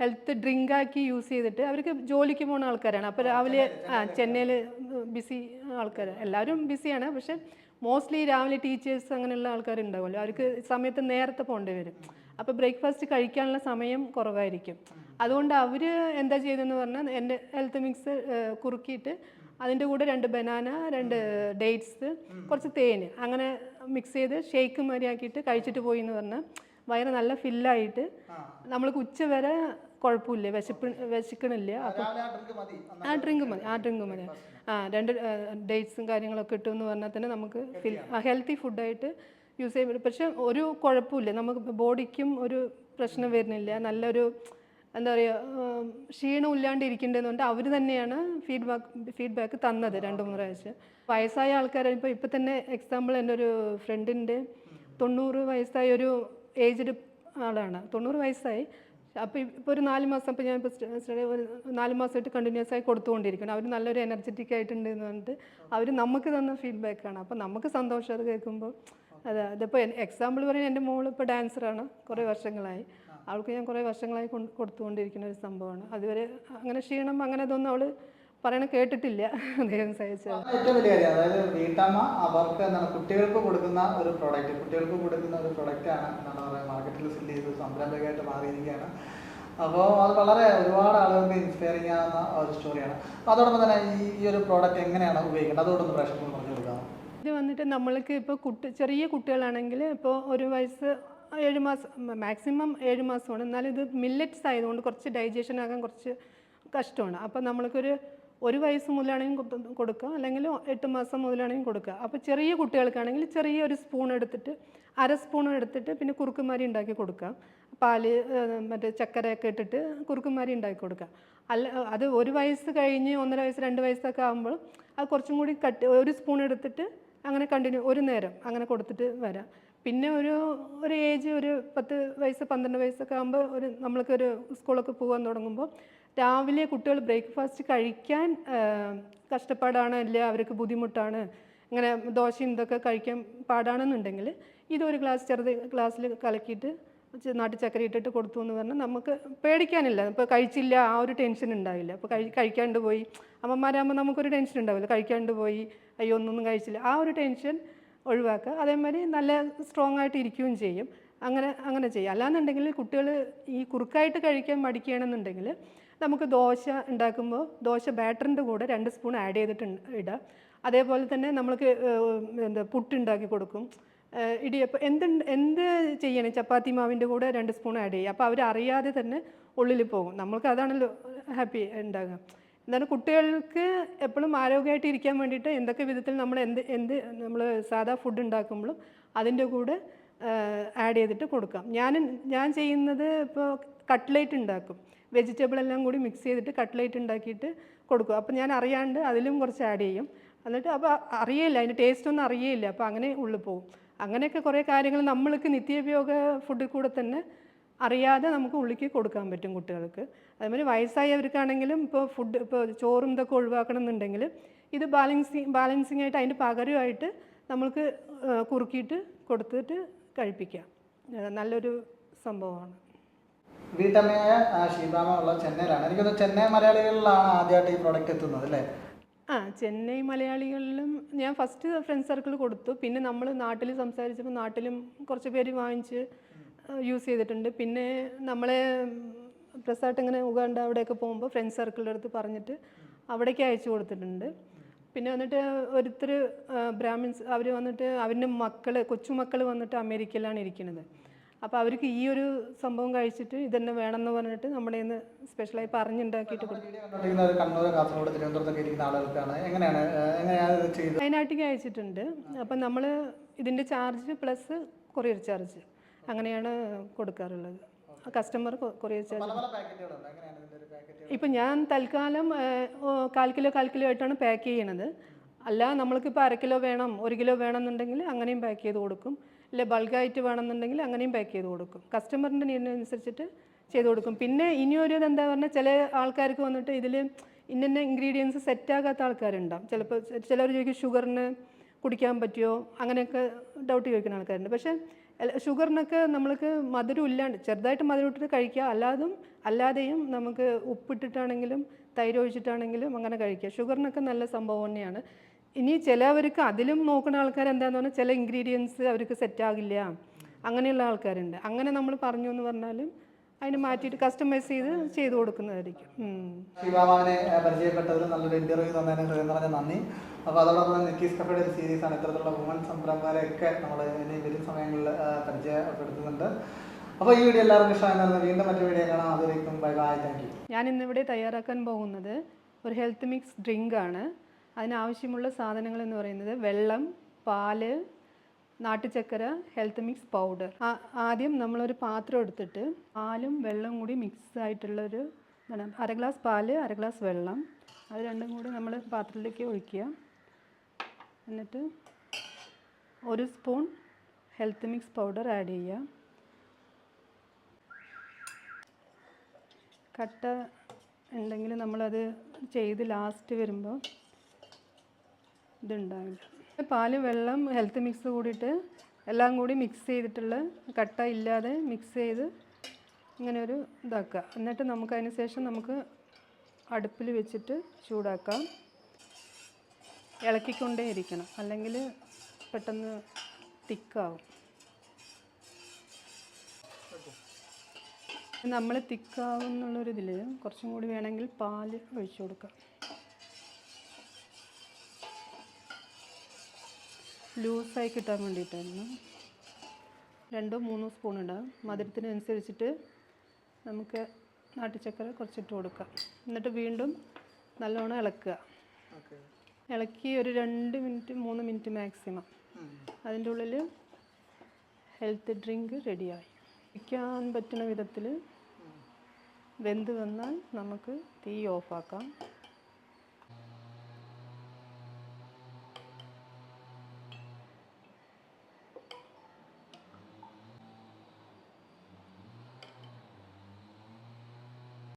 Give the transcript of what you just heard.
Health ഡ്രിങ്കാക്കി use ചെയ്തിട്ട് അവർക്ക് ജോലിക്ക് പോകുന്ന ആൾക്കാരാണ്. അപ്പോൾ രാവിലെ ചെന്നൈയിൽ ബിസി ആൾക്കാർ, എല്ലാവരും ബിസിയാണ്. പക്ഷേ മോസ്റ്റ്ലി രാവിലെ ടീച്ചേഴ്സ് അങ്ങനെയുള്ള ആൾക്കാരുണ്ടാവുമല്ലോ, അവർക്ക് സമയത്ത് നേരത്തെ പോകേണ്ടി വരും. അപ്പോൾ ബ്രേക്ക്ഫാസ്റ്റ് കഴിക്കാനുള്ള സമയം കുറവായിരിക്കും. അതുകൊണ്ട് അവർ എന്താ ചെയ്തതെന്ന് പറഞ്ഞാൽ എൻ്റെ ഹെൽത്ത് മിക്സ് കുറുക്കിയിട്ട് അതിൻ്റെ കൂടെ 2 ബനാന, 2 ഡേറ്റ്സ്, കുറച്ച് തേന് അങ്ങനെ മിക്സ് ചെയ്ത് ഷേക്ക് മാതിരി ആക്കിയിട്ട് കഴിച്ചിട്ട് പോയി എന്ന് പറഞ്ഞാൽ വയറ് നല്ല ഫില്ലായിട്ട് നമ്മൾക്ക് ഉച്ച വരെ കുഴപ്പമില്ല, വിശക്കണില്ല. അപ്പോൾ ആ ഡ്രിങ്ക് മതി. 2 ഡേറ്റ്സും കാര്യങ്ങളൊക്കെ ഇട്ടെന്ന് പറഞ്ഞാൽ തന്നെ നമുക്ക് ഹെൽത്തി ഫുഡായിട്ട് യൂസ് ചെയ്യാൻ പറ്റും. പക്ഷെ ഒരു കുഴപ്പമില്ല, നമുക്ക് ബോഡിക്കും ഒരു പ്രശ്നം വരുന്നില്ല. നല്ലൊരു എന്താ പറയുക, ക്ഷീണം ഇല്ലാണ്ട് ഇരിക്കേണ്ടതെന്നുണ്ട്. അവർ തന്നെയാണ് ഫീഡ്ബാക്ക് തന്നത് 2-3 പ്രാവശ്യം. വയസ്സായ ആൾക്കാർ ഇപ്പോൾ തന്നെ എക്സാമ്പിൾ എൻ്റെ ഒരു ഫ്രണ്ടിൻ്റെ 90 വയസ്സായ ഒരു ഏജ്ഡ് ആളാണ്, 90 വയസ്സായി. അപ്പോൾ ഇപ്പോൾ ഒരു 4 മാസം, അപ്പോൾ ഞാൻ ഒരു 4 മാസമായിട്ട് കണ്ടിന്യൂസ് ആയി കൊടുത്തുകൊണ്ടിരിക്കണം. അവർ നല്ലൊരു എനർജറ്റിക് ആയിട്ടുണ്ട് എന്ന് പറഞ്ഞിട്ട് അവർ നമുക്ക് തന്ന ഫീഡ്ബാക്കാണ്. അപ്പോൾ നമുക്ക് സന്തോഷം അത് കേൾക്കുമ്പോൾ. അതിപ്പോൾ എക്സാമ്പിൾ പറയുന്നത് എൻ്റെ മോൾ ഇപ്പോൾ ഡാൻസറാണ്, കുറേ വർഷങ്ങളായി. അവൾക്ക് ഞാൻ കുറേ വർഷങ്ങളായി കൊടുത്തുകൊണ്ടിരിക്കുന്ന ഒരു സംഭവമാണ്. അതുവരെ അങ്ങനെ ക്ഷീണം അങ്ങനെ ഇതൊന്നും അവൾ പറയണ കേട്ടിട്ടില്ല. ദൈവം സഹിച്ചത്. ഏറ്റവും വലിയ കാര്യം, അതായത് വീട്ടമ്മ അവർക്ക് എന്താണ് കുട്ടികൾക്ക് കൊടുക്കുന്ന ഒരു പ്രൊഡക്റ്റാണ് എന്താണ് പറയുക, മാർക്കറ്റിൽ സെല്ല് ചെയ്ത് സംരംഭകമായിട്ട് മാറിയിരിക്കുകയാണ്. അപ്പോൾ അത് വളരെ ഒരുപാട് ആളുകൾക്ക് ഇൻസ്പയറിംഗ് ആകുന്ന ഒരു സ്റ്റോറിയാണ്. അതോടൊപ്പം തന്നെ ഈ ഒരു പ്രോഡക്റ്റ് എങ്ങനെയാണ് ഉപയോഗിക്കേണ്ടത് അതോടൊന്ന് പ്രേക്ഷകർക്ക് പറഞ്ഞു കൊടുക്കാം. ഇത് വന്നിട്ട് നമ്മൾക്ക് ഇപ്പോൾ ചെറിയ കുട്ടികളാണെങ്കിൽ ഇപ്പോൾ 1 വയസ്സ് 7 മാസം, മാക്സിമം 7 മാസമാണ്. എന്നാലും ഇത് മില്ലറ്റ്സ് ആയതുകൊണ്ട് കുറച്ച് ഡൈജഷൻ ആകാൻ കുറച്ച് കഷ്ടമാണ്. അപ്പോൾ നമ്മൾക്കൊരു 1 വയസ്സ് മുതലാണെങ്കിൽ കൊടുക്കുക, അല്ലെങ്കിൽ 8 മാസം മുതലാണെങ്കിൽ കൊടുക്കുക. അപ്പോൾ ചെറിയ കുട്ടികൾക്കാണെങ്കിൽ ചെറിയൊരു സ്പൂൺ എടുത്തിട്ട് 1/2 സ്പൂൺ എടുത്തിട്ട് പിന്നെ കുറുക്കുമാരി ഉണ്ടാക്കി കൊടുക്കുക. പാല് മറ്റേ ചക്കരയൊക്കെ ഇട്ടിട്ട് കുറുക്കുമാരി ഉണ്ടാക്കി കൊടുക്കുക. അത് 1 വയസ്സ് കഴിഞ്ഞ് 1.5 വയസ്സ് 2 വയസ്സൊക്കെ ആകുമ്പോൾ അത് കുറച്ചും കൂടി 1 സ്പൂൺ എടുത്തിട്ട് അങ്ങനെ കണ്ടിന്യൂ ഒരു നേരം അങ്ങനെ കൊടുത്തിട്ട് വരാം. പിന്നെ ഒരു ഏജ് ഒരു 10 വയസ്സ് 12 വയസ്സൊക്കെ ആകുമ്പോൾ നമ്മൾക്കൊരു സ്കൂളൊക്കെ പോകാൻ തുടങ്ങുമ്പോൾ രാവിലെ കുട്ടികൾ ബ്രേക്ക്ഫാസ്റ്റ് കഴിക്കാൻ കഷ്ടപ്പാടാണ്, അല്ല അവർക്ക് ബുദ്ധിമുട്ടാണ്, ഇങ്ങനെ ദോശയും ഇതൊക്കെ കഴിക്കാൻ പാടാണെന്നുണ്ടെങ്കിൽ ഇതൊരു ഗ്ലാസ്സിൽ കലക്കിയിട്ട് നാട്ടു ചക്കര ഇട്ടിട്ട് കൊടുത്തു എന്ന് പറഞ്ഞാൽ നമുക്ക് പേടിക്കാനില്ല. ഇപ്പോൾ കഴിച്ചില്ല ആ ഒരു ടെൻഷൻ ഉണ്ടാവില്ല. അപ്പോൾ കഴിക്കാണ്ട് പോയി, അമ്മമാരാകുമ്പോൾ നമുക്കൊരു ടെൻഷൻ ഉണ്ടാവില്ല, കഴിക്കാണ്ട് പോയി അയ്യോ ഒന്നൊന്നും കഴിച്ചില്ല, ആ ഒരു ടെൻഷൻ ഒഴിവാക്കുക. അതേമാതിരി നല്ല സ്ട്രോങ് ആയിട്ട് ഇരിക്കുകയും ചെയ്യും. അങ്ങനെ ചെയ്യുക. അല്ലാന്നുണ്ടെങ്കിൽ കുട്ടികൾ ഈ കുറുക്കായിട്ട് കഴിക്കാൻ മടിക്കുകയാണെന്നുണ്ടെങ്കിൽ നമുക്ക് ദോശ ഉണ്ടാക്കുമ്പോൾ ദോശ ബാറ്ററിൻ്റെ കൂടെ 2 സ്പൂൺ ആഡ് ചെയ്തിട്ട് ഇടുക. അതേപോലെ തന്നെ നമ്മൾക്ക് പുട്ടുണ്ടാക്കി കൊടുക്കും, ഇടിയപ്പം എന്ത് ചെയ്യണം, ചപ്പാത്തി മാവിൻ്റെ കൂടെ 2 സ്പൂൺ ആഡ് ചെയ്യുക. അപ്പോൾ അവരറിയാതെ തന്നെ ഉള്ളിൽ പോകും. നമ്മൾക്ക് അതാണല്ലോ ഹാപ്പി ഉണ്ടാകുക. എന്താണ് കുട്ടികൾക്ക് എപ്പോഴും ആരോഗ്യമായിട്ട് ഇരിക്കാൻ വേണ്ടിയിട്ട് എന്തൊക്കെ വിധത്തിൽ നമ്മൾ സാധാ ഫുഡ് ഉണ്ടാക്കുമ്പോഴും അതിൻ്റെ കൂടെ ആഡ് ചെയ്തിട്ട് കൊടുക്കാം. ഞാൻ ചെയ്യുന്നത് ഇപ്പോൾ കട്ട്ലേറ്റ് ഉണ്ടാക്കും, വെജിറ്റബിൾ എല്ലാം കൂടി മിക്സ് ചെയ്തിട്ട് കട്ട്ലേറ്റ് ഉണ്ടാക്കിയിട്ട് കൊടുക്കും. അപ്പോൾ ഞാൻ അറിയാണ്ട് അതിലും കുറച്ച് ആഡ് ചെയ്യും. എന്നിട്ട് അപ്പോൾ അറിയില്ല, അതിൻ്റെ ടേസ്റ്റൊന്നും അറിയില്ല, അപ്പോൾ അങ്ങനെ ഉള്ളിൽ പോകും. അങ്ങനെയൊക്കെ കുറേ കാര്യങ്ങൾ നമ്മൾക്ക് നിത്യോപയോഗ ഫുഡിൽ കൂടെ തന്നെ അറിയാതെ നമുക്ക് ഉള്ളിലേക്ക് കൊടുക്കാൻ പറ്റും കുട്ടികൾക്ക്. അതുമാതിരി വയസ്സായവർക്കാണെങ്കിലും ഇപ്പോൾ ചോറും ഇതൊക്കെ ഒഴിവാക്കണം എന്നുണ്ടെങ്കിൽ ഇത് ബാലൻസിങ് ആയിട്ട് അതിൻ്റെ പകരമായിട്ട് നമ്മൾക്ക് കുറുക്കിയിട്ട് കൊടുത്തിട്ട് കഴിപ്പിക്കാം. നല്ലൊരു സംഭവമാണ്. വീട്ടമ്മയായ ഷീബാമ ഉള്ള ചെന്നൈയിലാണ്. എനിക്കൊന്ന് ചെന്നൈ മലയാളികളിലാണ് ആദ്യമായിട്ട് ഈ പ്രോഡക്റ്റ് എത്തുന്നത് അല്ലേ? ചെന്നൈ മലയാളികളിലും ഞാൻ ഫസ്റ്റ് ഫ്രണ്ട് സർക്കിൾ കൊടുത്തു. പിന്നെ നമ്മൾ നാട്ടിൽ സംസാരിച്ചപ്പോൾ നാട്ടിലും കുറച്ച് പേര് വാങ്ങിച്ച് യൂസ് ചെയ്തിട്ടുണ്ട്. പിന്നെ നമ്മളെ പ്രസാട്ട് ഇങ്ങനെ ഉഗാണ്ട അവിടെയൊക്കെ പോകുമ്പോൾ ഫ്രണ്ട് സർക്കിളിൻ്റെ അടുത്ത് പറഞ്ഞിട്ട് അവിടേക്ക് അയച്ചു കൊടുത്തിട്ടുണ്ട്. പിന്നെ വന്നിട്ട് ഒരുത്തർ ബ്രാഹ്മിൻസ് അവർ വന്നിട്ട് അവരുടെ കൊച്ചുമക്കൾ വന്നിട്ട് അമേരിക്കയിലാണ് ഇരിക്കുന്നത്. അപ്പോൾ അവർക്ക് ഈ ഒരു സംഭവം കഴിച്ചിട്ട് ഇതന്നെ വേണമെന്ന് പറഞ്ഞിട്ട് നമ്മുടെ നിന്ന് സ്പെഷ്യലായി പറഞ്ഞുണ്ടാക്കിയിട്ട് കൊടുക്കും. വയനാട്ടിലേക്ക് അയച്ചിട്ടുണ്ട്. അപ്പം നമ്മൾ ഇതിൻ്റെ ചാർജ് പ്ലസ് കൊറിയർ ചാർജ് അങ്ങനെയാണ് കൊടുക്കാറുള്ളത്. Customer courier charge. ഇപ്പം ഞാൻ തൽക്കാലം 1/4 കിലോ ആയിട്ടാണ് പാക്ക് ചെയ്യണത്. അല്ല നമ്മൾക്കിപ്പോൾ 1/2 കിലോ വേണം, 1 കിലോ വേണമെന്നുണ്ടെങ്കിൽ അങ്ങനെയും പാക്ക് ചെയ്ത് കൊടുക്കും. ഇല്ല ബൾക്കായിട്ട് വേണമെന്നുണ്ടെങ്കിൽ അങ്ങനെയും പാക്ക് ചെയ്ത് കൊടുക്കും. കസ്റ്റമറിൻ്റെ നീഡിനനുസരിച്ചിട്ട് ചെയ്ത് കൊടുക്കും. പിന്നെ ഇനിയൊരു എന്താ പറഞ്ഞാൽ ചില ആൾക്കാർക്ക് വന്നിട്ട് ഇതിൽ ഇന്ന ഇൻഗ്രീഡിയൻസ് സെറ്റാകാത്ത ആൾക്കാരുണ്ടാവും. ചിലർ ചോദിക്കും ഷുഗറിന് കുടിക്കാൻ പറ്റുമോ, അങ്ങനെയൊക്കെ ഡൗട്ട് ചോദിക്കുന്ന ആൾക്കാരുണ്ട്. പക്ഷേ ഷുഗറിനൊക്കെ നമ്മൾക്ക് മധുരം ഇല്ലാണ്ട് ചെറുതായിട്ട് മധുരം ഇട്ടിട്ട് കഴിക്കുക, അല്ലാതെയും നമുക്ക് ഉപ്പിട്ടിട്ടാണെങ്കിലും തൈര് ഒഴിച്ചിട്ടാണെങ്കിലും അങ്ങനെ കഴിക്കുക. ഷുഗറിനൊക്കെ നല്ല സംഭവം തന്നെയാണ്. ഇനി ചിലവർക്ക് അതിലും നോക്കുന്ന ആൾക്കാർ എന്താണെന്ന് പറഞ്ഞാൽ ചില ഇൻഗ്രീഡിയൻസ് അവർക്ക് സെറ്റാകില്ല, അങ്ങനെയുള്ള ആൾക്കാരുണ്ട്. അങ്ങനെ നമ്മൾ പറഞ്ഞു എന്ന് പറഞ്ഞാലും അതിന് മാറ്റിയിട്ട് കസ്റ്റമൈസ് ചെയ്ത് കൊടുക്കുന്നതായിരിക്കും. ശിവാമാവിനെ പരിചയപ്പെട്ടതിൽ നല്ലൊരു ഇന്റർവ്യൂ തന്നതിന് ഹൃദയം നിറഞ്ഞ നന്ദി. അപ്പോൾ അതോടൊപ്പം തന്നെ നിക്കീസ് കഫയുടെ ഒരു സീരീസാണ്. ഇത്തരത്തിലുള്ള വുമൺ സംരംഭകരെയൊക്കെ നമ്മൾ ഇനി വരും സമയങ്ങളിൽ പരിചയപ്പെടുത്തുന്നുണ്ട്. അപ്പോൾ ഈ വീഡിയോ എല്ലാവർക്കും ഇഷ്ടമായിരുന്നു. വീണ്ടും മറ്റു വീഡിയോ കാണാം. അതുവരേക്കും ബൈ ബൈ, താങ്ക് യു. ഞാൻ ഇന്നിവിടെ തയ്യാറാക്കാൻ പോകുന്നത് ഒരു ഹെൽത്ത് മിക്സ് ഡ്രിങ്ക് ആണ്. അതിനാവശ്യമുള്ള സാധനങ്ങൾ എന്ന് പറയുന്നത് വെള്ളം, പാല്, നാട്ടുചക്കര, ഹെൽത്ത് മിക്സ് പൗഡർ. ആദ്യം നമ്മളൊരു പാത്രം എടുത്തിട്ട് പാലും വെള്ളം കൂടി മിക്സ് ആയിട്ടുള്ളൊരു അര ഗ്ലാസ് പാല്, അര ഗ്ലാസ് വെള്ളം, അത് രണ്ടും കൂടി നമ്മൾ പാത്രത്തിലേക്ക് ഒഴിക്കുക. എന്നിട്ട് 1 spoon health mix powder add ചെയ്യുക. കട്ട ഉണ്ടെങ്കിൽ നമ്മളത് ചെയ്ത് ലാസ്റ്റ് വരുമ്പോൾ ഇതുണ്ടാവില്ല. പാല്, വെള്ളം, ഹെൽത്ത് മിക്സ് കൂടിയിട്ട് എല്ലാം കൂടി മിക്സ് ചെയ്തിട്ടുള്ള കട്ട ഇല്ലാതെ മിക്സ് ചെയ്ത് ഇങ്ങനെ ഒരു ഇതാക്കുക. എന്നിട്ട് നമുക്ക് അതിന് ശേഷം നമുക്ക് അടുപ്പിൽ വെച്ചിട്ട് ചൂടാക്കാം. ഇളക്കിക്കൊണ്ടേ ഇരിക്കണം, അല്ലെങ്കിൽ പെട്ടെന്ന് തിക്കാവും. നമ്മൾ തിക്കാവും എന്നുള്ളൊരിതിൽ കുറച്ചും കൂടി വേണമെങ്കിൽ പാല് ഒഴിച്ചു കൊടുക്കാം. ലൂസായി കിട്ടാൻ വേണ്ടിയിട്ടായിരുന്നു. 2-3 സ്പൂൺ ഇടാം. മധുരത്തിനനുസരിച്ചിട്ട് നമുക്ക് നാട്ടുചക്കര കുറച്ചിട്ട് കൊടുക്കാം. എന്നിട്ട് വീണ്ടും നല്ലോണം ഇളക്കുക. ഇളക്കി ഒരു 2 മിനിറ്റ് 3 മിനിറ്റ് മാക്സിമം. അതിൻ്റെ ഉള്ളിൽ ഹെൽത്ത് ഡ്രിങ്ക് റെഡിയായി. കഴിക്കാൻ പറ്റുന്ന വിധത്തിൽ വെന്ത് വന്നാൽ നമുക്ക് തീ ഓഫാക്കാം.